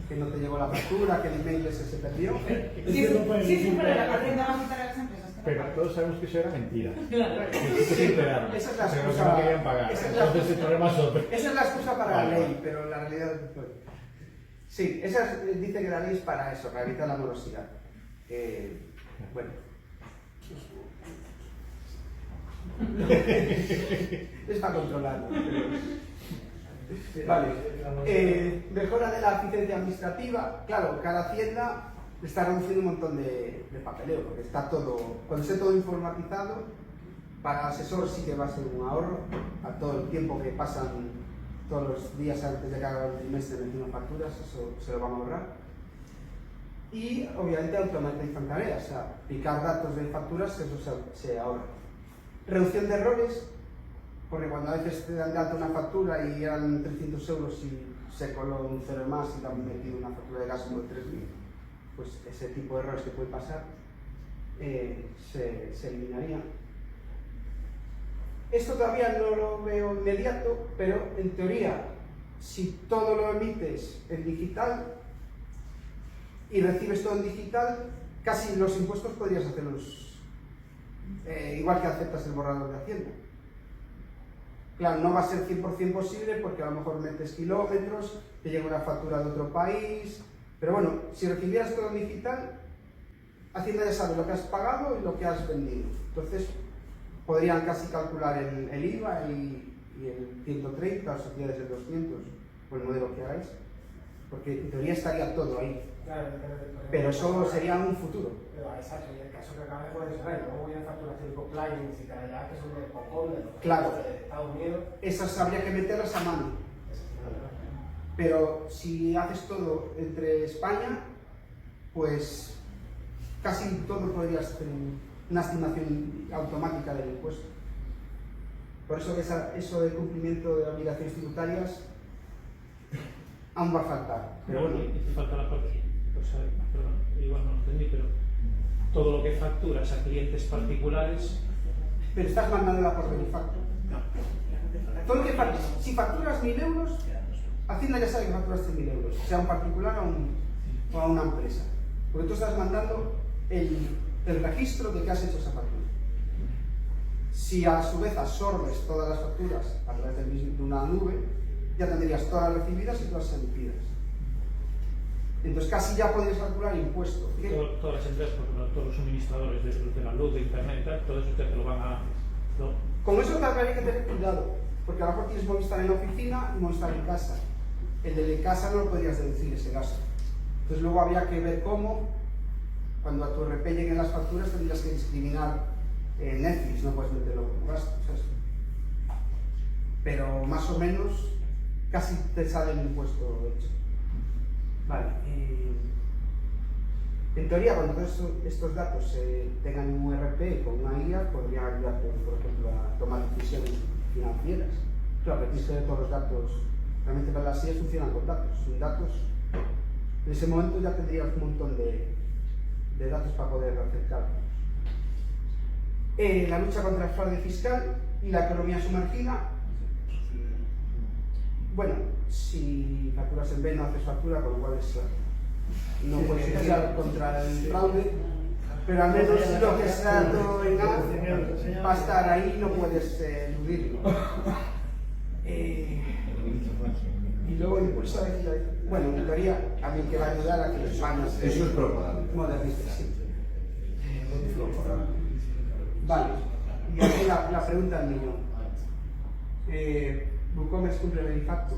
que no te llegó la factura, que el email ese se perdió. Pero todos sabemos que eso era mentira. Claro. Que se enteraron. Esa es la pero excusa. que no querían pagar. Entonces el problema es otro. Esa es la excusa para la ley, pero la realidad es después. Sí, dice que la ley es para eso, para evitar la morosidad. Bueno. Es para controlarlo. Vale. Mejora de la eficiencia administrativa. Claro, cada hacienda está reduciendo un montón de papeleo, porque está todo, cuando esté todo informatizado, para el asesor sí que va a ser un ahorro a todo el tiempo que pasan todos los días antes de que haga el trimestre metiendo facturas, eso se lo van a ahorrar. Y obviamente automatizan tareas, o sea, picar datos de facturas, eso se ahorra. Reducción de errores, porque cuando a veces te dan de alta una factura y eran 300 euros y se coló un cero más y te han metido una factura de gas por 3.000, pues ese tipo de errores que puede pasar se eliminaría. Esto todavía no lo veo inmediato, pero en teoría, si todo lo emites en digital y recibes todo en digital, casi los impuestos podrías hacerlos igual que aceptas el borrador de Hacienda. Claro, no va a ser 100% posible porque a lo mejor metes kilómetros, te llega una factura de otro país, pero bueno, si recibieras todo en digital, Hacienda ya sabe lo que has pagado y lo que has vendido. Entonces, podrían casi calcular el IVA y el 130, o sociedades del 200, por el modelo que hagáis, porque en teoría estaría todo ahí. Claro, pero eso sería un futuro. Exacto, y el caso que acaba de mencionar, luego voy a facturación con clients y allá que son de Hong Kong, claro, de Estados Unidos. Esas habría que meterlas a mano. Pero si haces todo entre España, pues casi todo podrías hacer una estimación automática del impuesto. Por eso eso del cumplimiento de obligaciones tributarias aún va a faltar. Pero bueno, y falta la parte, perdón, igual no lo entendí, pero todo lo que facturas a clientes particulares. Pero estás mandándola por Benefactor. No. si facturas 1.000 euros, Hacienda ya sabe que facturaste 1.000 euros, sea un particular o a una empresa. Porque tú estás mandando el registro de que has hecho esa factura. Si a su vez absorbes todas las facturas a través de una nube, ya tendrías todas las recibidas y todas las emitidas. Entonces casi ya podrías calcular impuestos. Todas las empresas, por ejemplo, todos los suministradores de la luz, de internet, todo eso ustedes te lo van a... ¿no? Con eso habría que tener cuidado, porque a lo mejor tienes Movistar en la oficina y Movistar en casa. El de casa no lo podrías deducir ese gasto. Entonces luego habría que ver cómo, cuando a tu RP lleguen las facturas, tendrías que discriminar Netflix, no puedes meterlo como gasto, ¿sabes? Pero más o menos casi te sale el impuesto hecho. Vale. En teoría, cuando todos estos datos tengan un ERP con una IA, podrían ayudarte, por ejemplo, a tomar decisiones financieras. Claro, que tienes que ver todos los datos. Realmente para las IAs funcionan con datos. Sin datos, en ese momento ya tendrías un montón de datos para poder hacer cálculos. La lucha contra el fraude fiscal y la economía sumergida. Bueno, si facturas en B no haces factura, con lo cual no puedes luchar contra el fraude, pero al menos lo que está todo en A va a estar ahí, no puedes eludirlo. Y luego impulso de... Bueno, en teoría, a mí que va a ayudar a que los baños... Eso es propaganda. Modernistas, sí. Vale, y aquí la pregunta del millón. ¿WooCommerce cumple el impacto?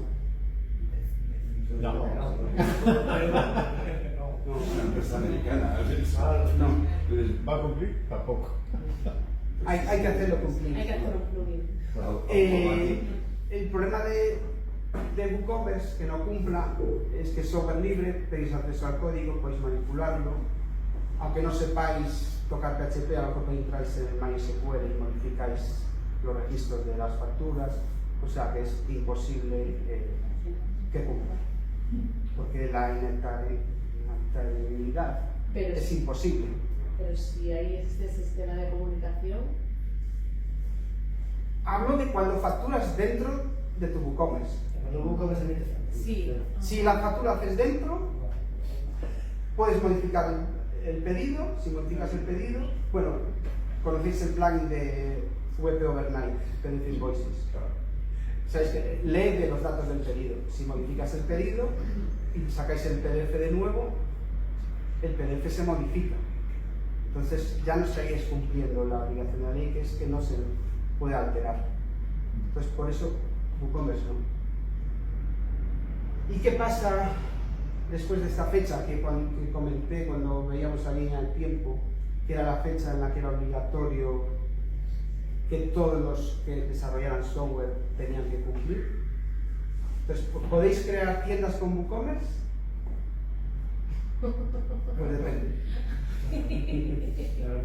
No. No, una empresa americana. No. ¿Va a cumplir? Tampoco. Hay que hacerlo cumplir. Hay que hacerlo fluir. El problema de WooCommerce que no cumpla es que es software libre, tenéis acceso al código, podéis manipularlo. Aunque no sepáis tocar PHP, a lo mejor entráis en MySQL y modificáis los registros de las facturas, o sea que es imposible que cumpla, porque la inestabilidad es imposible. Pero si hay este sistema de comunicación... Hablo de cuando facturas dentro de tu WooCommerce. Cuando WooCommerce Sí. Si la factura haces dentro, puedes modificar el pedido. Si modificas el pedido, bueno, conocéis el plugin de WP Overnight, PDF Invoices. Sabéis que lee de los datos del pedido. Si modificas el pedido y sacáis el PDF de nuevo, el PDF se modifica. Entonces ya no estaríais cumpliendo la obligación de la ley, que es que no se puede alterar. Entonces por eso WooCommerce no. ¿Y qué pasa después de esta fecha que comenté cuando veíamos la línea del tiempo, que era la fecha en la que era obligatorio que todos los que desarrollaran software tenían que cumplir? Entonces, ¿podéis crear tiendas con WooCommerce? Pues depende. Claro.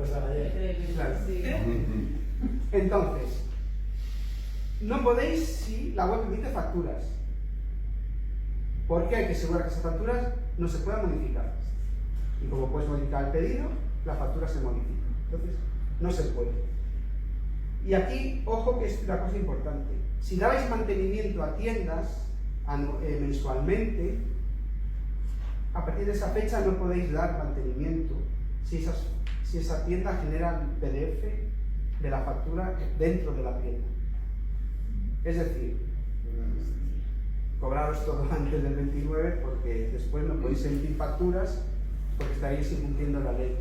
Entonces, no podéis si la web emite facturas, porque hay que asegurar que esas facturas no se puedan modificar. Y como puedes modificar el pedido, la factura se modifica. Entonces, no se puede. Y aquí, ojo que es una cosa importante. Si dabais mantenimiento a tiendas mensualmente, a partir de esa fecha no podéis dar mantenimiento si esa tienda genera el PDF de la factura dentro de la tienda. Es decir, cobraros todo antes del 29 porque después no podéis emitir facturas porque estaréis incumpliendo la ley.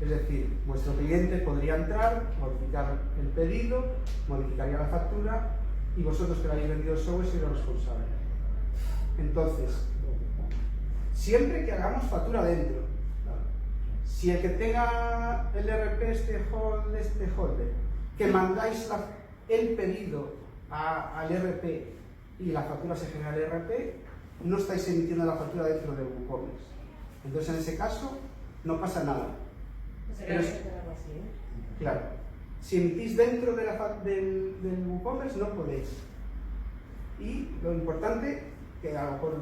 Es decir, vuestro cliente podría entrar, modificar el pedido, modificaría la factura y vosotros que le habéis vendido el software seréis responsables. Entonces, siempre que hagamos factura dentro, si el que tenga el RP este holder, que mandáis el pedido al RP y la factura se genera al RP, no estáis emitiendo la factura dentro de WooCommerce. Entonces, en ese caso, no pasa nada. Pero claro, si emitís dentro de del WooCommerce no podéis. Y lo importante, que a lo mejor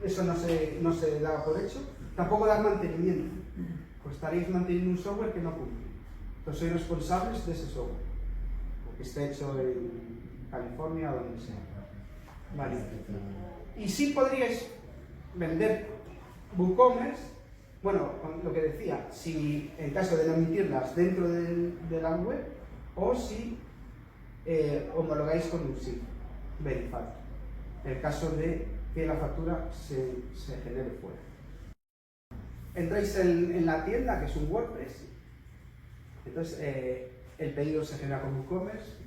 eso no se da por hecho, tampoco dar mantenimiento, pues estaréis manteniendo un software que no cumple. Entonces sois responsables de ese software, porque está hecho California o donde sea. Vale. Y sí podríais vender WooCommerce, bueno, lo que decía, si en caso de no emitirlas dentro de la web o si homologáis con un SIG Verify, en el caso de que la factura se genere fuera. Entráis en la tienda, que es un WordPress, entonces el pedido se genera con WooCommerce.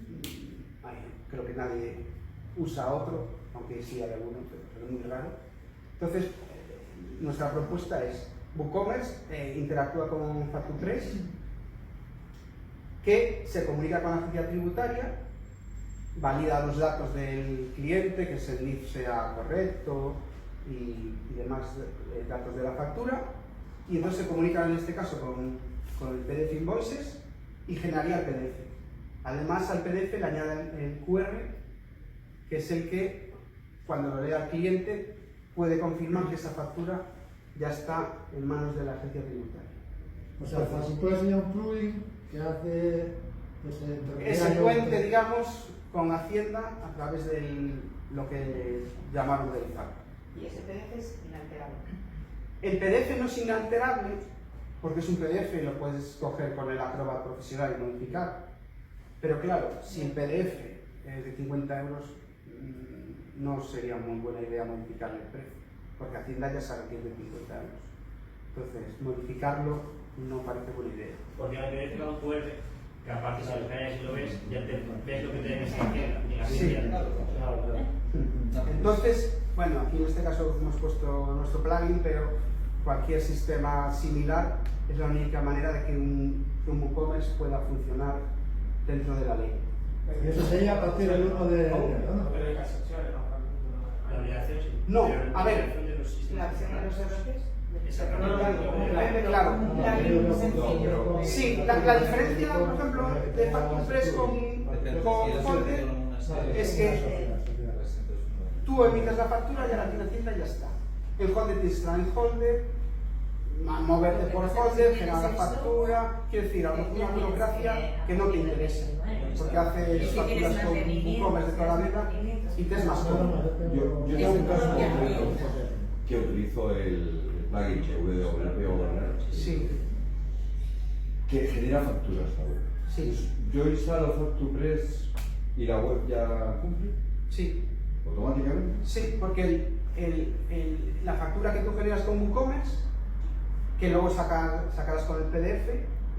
Creo que nadie usa otro, aunque sí hay alguno, pero es muy raro. Entonces, nuestra propuesta es WooCommerce interactúa con FactuPress, que se comunica con la agencia tributaria, valida los datos del cliente, que el NIF sea correcto y demás datos de la factura, y entonces se comunica en este caso con el PDF Invoices y generaría el PDF. Además, al PDF le añaden el QR, que es el que, cuando lo lea el cliente, puede confirmar que esa factura ya está en manos de la agencia tributaria. O sea, FactuPress sería un plugin que hace ese puente, digamos, con Hacienda a través de lo que llamaron Verify. ¿Y ese PDF es inalterable? El PDF no es inalterable porque es un PDF y lo puedes coger con el Acrobat profesional y modificar. Pero claro, si el PDF es de 50 euros, no sería muy buena idea modificarle el precio, porque Hacienda ya sabe que es de 50 euros. Entonces, modificarlo no parece buena idea. Porque el PDF va un QR, que aparte si lo escaneas y lo ves, ya ves lo que tienes en Hacienda. Sí. Entonces, bueno, aquí en este caso hemos puesto nuestro plugin, pero cualquier sistema similar es la única manera de que un WooCommerce pueda funcionar dentro de la ley. Y eso sería a partir del 1 de enero, ¿no? Pero hay excepciones, ¿no? La obligación sí. No, a ver. ¿La acción de los RPs? Claro. Sí, la diferencia, por ejemplo, de FactuPress con Holder es que tú emites la factura y a la Hacienda y ya está. El Holder te extrae el Holder, moverte por Holder, generar la factura, quiero decir, una burocracia que no te interesa, porque haces facturas con WooCommerce de toda la vida y te es más cómodo. Yo tengo un caso concreto que utilizo el plugin WP Sí. que genera facturas la web. Sí. Yo instalo FactuPress y la web ya cumple. Sí. ¿Automáticamente? Sí, porque la factura que tú generas con WooCommerce, que luego sacarás con el PDF,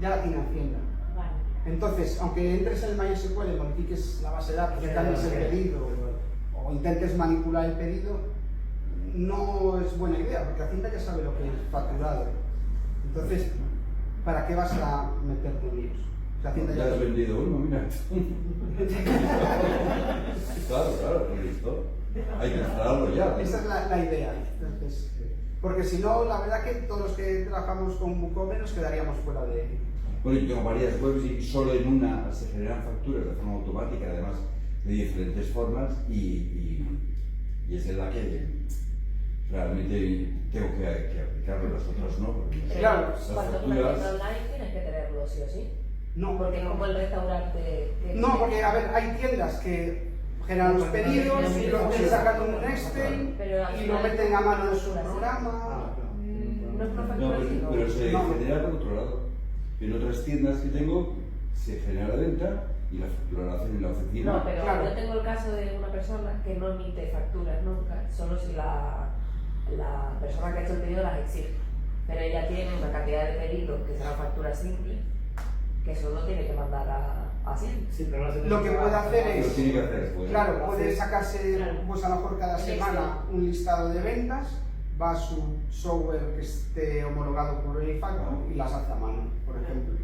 ya la tiene Hacienda. Vale. Entonces, aunque entres en el MySQL y modifiques la base de datos, cambies el pedido o intentes manipular el pedido, no es buena idea, porque Hacienda ya sabe lo que es facturado. Entonces, ¿para qué vas a meterte en líos? O sea, Hacienda ya has vendido uno, mira. Claro, listo. Hay que instalarlo ya. Esa es la idea. Entonces, porque si no, la verdad que todos los que trabajamos con WooCommerce nos quedaríamos fuera de... Bueno, yo tengo varias webs y solo en una se generan facturas de forma automática, además de diferentes formas, y es en la que realmente tengo que aplicarlo, las otras no. Porque claro, cuando tú una tienda online tienes que tenerlo sí o sí. No, porque es como el restaurante. No, porque a ver, hay tiendas que generan los pedidos y luego se sacan un Excel y lo meten a mano en su programa. No es profesor, pero se genera por otro lado. En otras tiendas que tengo se genera la venta y lo hacen en la oficina. No, pero yo tengo el caso de una persona que no emite facturas nunca, solo si la persona que ha hecho el pedido las exige. Pero ella tiene una cantidad de pedidos que será factura simple, que solo tiene que mandar a Hacienda. Sí, pero lo que puede hacer es, lo tiene que hacer, pues, claro, puede sacarse, pues a lo mejor cada semana un listado de ventas, va a su software que esté homologado por el Factu y las hace a mano, por ejemplo.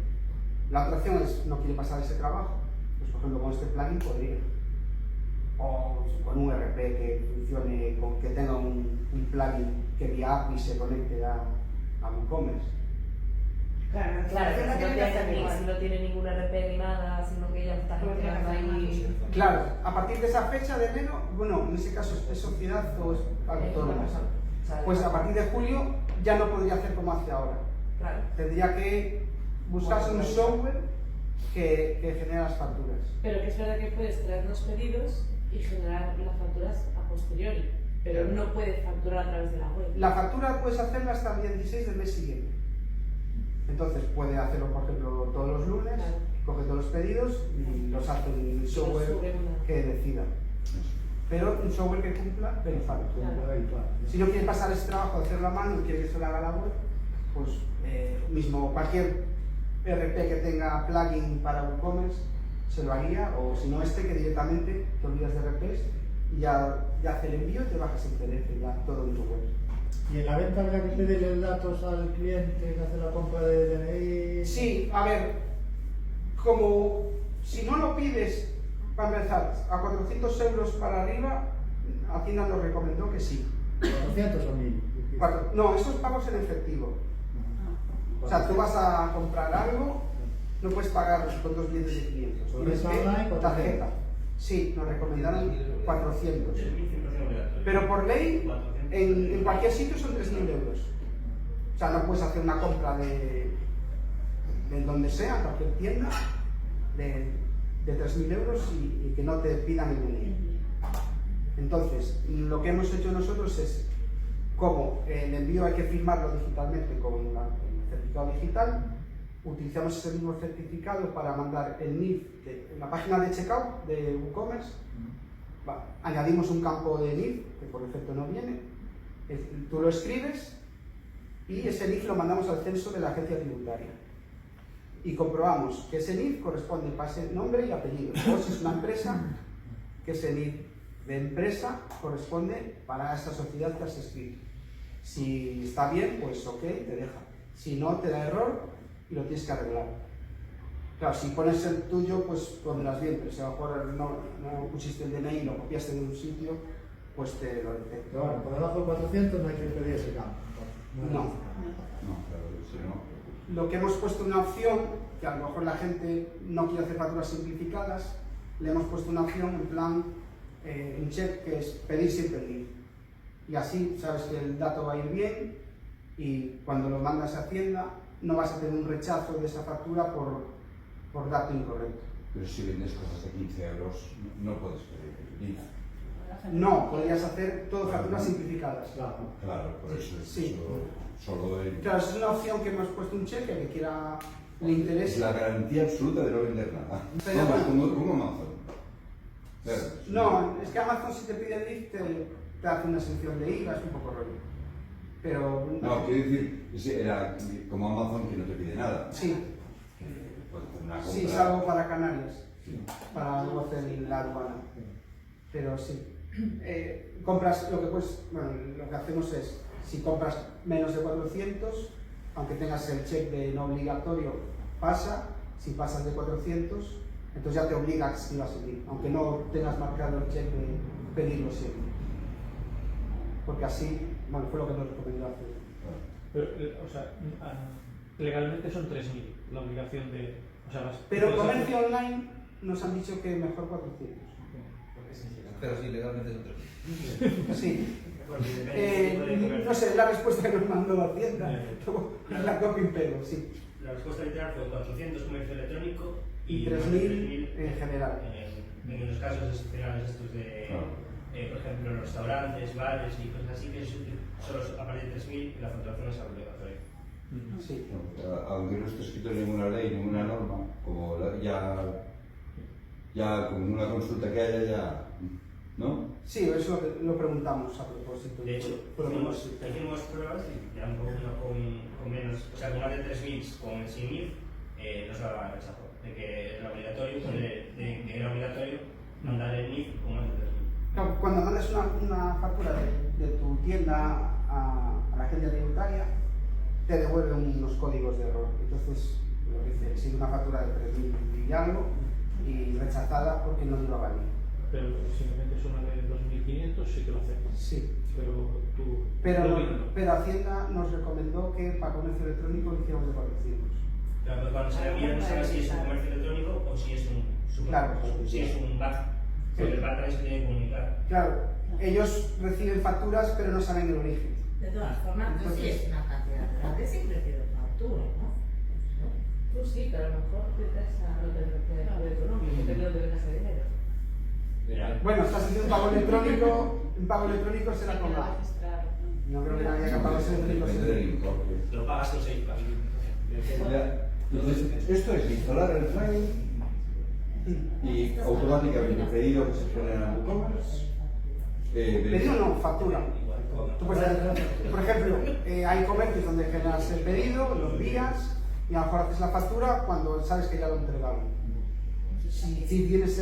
La otra opción es, no quiere pasar ese trabajo, pues por ejemplo con este plugin podría. O con un RP que funcione, que tenga un plugin que vía API se conecte a WooCommerce. Claro, si no tiene ningún RP ni nada, sino que ella está gestionando ahí. Claro, a partir de esa fecha de enero, bueno, en ese caso es sociedad o es autónoma. Pues a partir de julio ya no podría hacer como hace ahora. Claro. Tendría que buscarse un software que genera las facturas. Pero que es verdad que puedes traer los pedidos y generar las facturas a posteriori, pero no puedes facturar a través de la web. La factura puedes hacerla hasta el día 16 del mes siguiente. Entonces puede hacerlo, por ejemplo, todos los lunes, coge todos los pedidos y los hace en el software que decida. Pero un software que cumpla Verify. Si no quiere pasar ese trabajo de hacerlo a mano y quiere que se lo haga la web, pues mismo cualquier ERP que tenga plugin para WooCommerce se lo haría, o si no que directamente te olvidas de ERPs y ya hace el envío y te bajas el PDF, ya todo en tu web. ¿Y en la venta habrá que pedirle datos al cliente que hace la compra de DNI? Sí, a ver, como si no lo pides, para empezar, a 400 euros para arriba, Hacienda nos recomendó que sí. ¿400 o 1000? No, esos pagos en efectivo. O sea, tú vas a comprar algo, no puedes pagar con 2 billetes de 500. Tienes que tarjeta. Sí, nos recomendaron 400. Pero por ley, en cualquier sitio son 3.000 euros. O sea, no puedes hacer una compra de donde sea, en cualquier tienda, de 3.000 euros y que no te pidan el DNI. Entonces, lo que hemos hecho nosotros es, como el envío hay que firmarlo digitalmente con el certificado digital, utilizamos ese mismo certificado para mandar el NIF en la página de checkout de WooCommerce. Añadimos un campo de NIF, que por defecto no viene, tú lo escribes y ese NIF lo mandamos al censo de la agencia tributaria. Y comprobamos que ese NIF corresponde para ese nombre y apellido. O si es una empresa, que ese NIF de empresa corresponde para esa sociedad que has escrito. Si está bien, pues ok, te deja. Si no, te da error y lo tienes que arreglar. Claro, si pones el tuyo, pues pondrás bien, pero si a lo mejor no pusiste el DNI y lo copiaste de un sitio, pues te lo detecta. Pero bueno, por debajo de 400 no hay que pedir ese campo. No. Claro, si no. Lo que hemos puesto una opción, que a lo mejor la gente no quiere hacer facturas simplificadas, le hemos puesto una opción en plan, un check, que es pedir sin pedir. Y así sabes que el dato va a ir bien y cuando lo mandas a Hacienda no vas a tener un rechazo de esa factura por dato incorrecto. Pero si vendes cosas de 15 euros, no puedes pedir. No, podrías hacer todo facturas simplificadas. Claro, por eso es sí. solo el... Claro, es una opción que hemos puesto un cheque que quiera, le interese. Es la garantía absoluta de no vender nada. Pero como Amazon. Claro, no, es que Amazon si te pide el list te hace una exención de IVA, es un poco rollo. Pero... No, quiero decir, era como Amazon que no te pide nada. Sí. Una compra... Sí, salvo para Canarias, sí. Para luego hacer la aduana. Pero sí. Compras lo que bueno, lo que hacemos es, si compras menos de 400, aunque tengas el check de no obligatorio, pasa. Si pasas de 400, entonces ya te obliga a que sí vas a seguir, aunque no tengas marcado el check de pedirlo siempre. Porque así, bueno, fue lo que nos recomendó hacer. Pero, o sea, legalmente son 3.000 la obligación de... O sea, pero comercio online nos han dicho que mejor 400. Pero sí, legalmente son 3.000. Sí. No sé, la respuesta que nos mandó Hacienda. La copia y pego, sí. La respuesta literal fue 400 comercio electrónico y 3.000 en general. En los casos excepcionales estos de, por ejemplo, los restaurantes, bares y cosas así, que solo a partir de 3.000 la facturación es obligatoria. Sí. Aunque no esté escrito en ninguna ley, ninguna norma, como ya con una consulta que haya ya, ¿no? Sí, eso lo preguntamos a propósito. De hecho, hicimos pruebas y ya un poco con menos, o sea, con más de 3.000 con el sin IF, nos daba rechazo de que era obligatorio, mandar el NIF con más de 3.000. Cuando mandas una factura de tu tienda a la agencia tributaria, te devuelve unos códigos de error. Entonces, lo dice, existe una factura de 3.000 y algo y rechazada porque no llevaba NIF. Pero simplemente es una de 2.500, sí que lo hacemos. Sí. Pero pero Hacienda nos recomendó que para comercio electrónico lo hiciéramos de 400. Claro, pero cuando se envía no sabe si es un comercio electrónico o si es un si es un BAC. Porque el BAC también se tiene que comunicar. Claro, ellos reciben facturas pero no saben el origen. De todas formas, sí es una cantidad grande, siempre pido factura, ¿no? Tú sí, pero a lo mejor te traes a lo del económico, que creo que vengas a dinero. Bueno, estás haciendo un pago electrónico, será con la. No creo que nadie haga pagos electrónicos. Lo pagas con 6 pasos. Entonces, esto es instalar el plugin y automáticamente el pedido que se genera en WooCommerce. Pedido no, factura. Tú puedes, por ejemplo, hay comercios donde generas el pedido, lo envías y a lo mejor haces la factura cuando sabes que ya lo entregaron. Si tienes,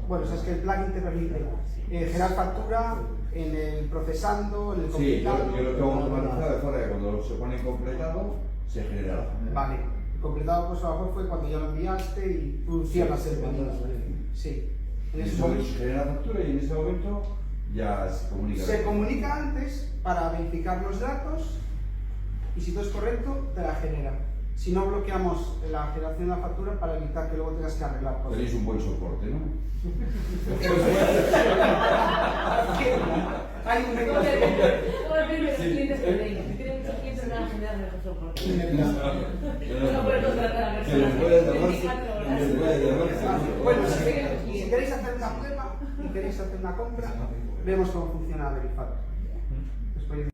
bueno, sabes que el plugin te permite generar factura en el procesando, en el completado. Sí, yo lo tengo automatizado de forma que cuando se pone completado se genera la factura. Vale, completado pues a lo mejor fue cuando ya lo enviaste y tú cierras el pedido. Sí. En ese momento se genera la factura y en ese momento ya se comunica. Se comunica antes para verificar los datos y si todo es correcto te la genera. Si no, bloqueamos la generación de la factura para evitar que luego tengas que arreglar cosas. Tenéis un buen soporte, ¿no? Hay un Todos los clientes que tengo, si tienen muchos clientes van a generar mejor soporte. No puedes contratar a personas que 24 horas. Bueno, si queréis hacer una prueba y queréis hacer una compra, vemos cómo funciona Verify.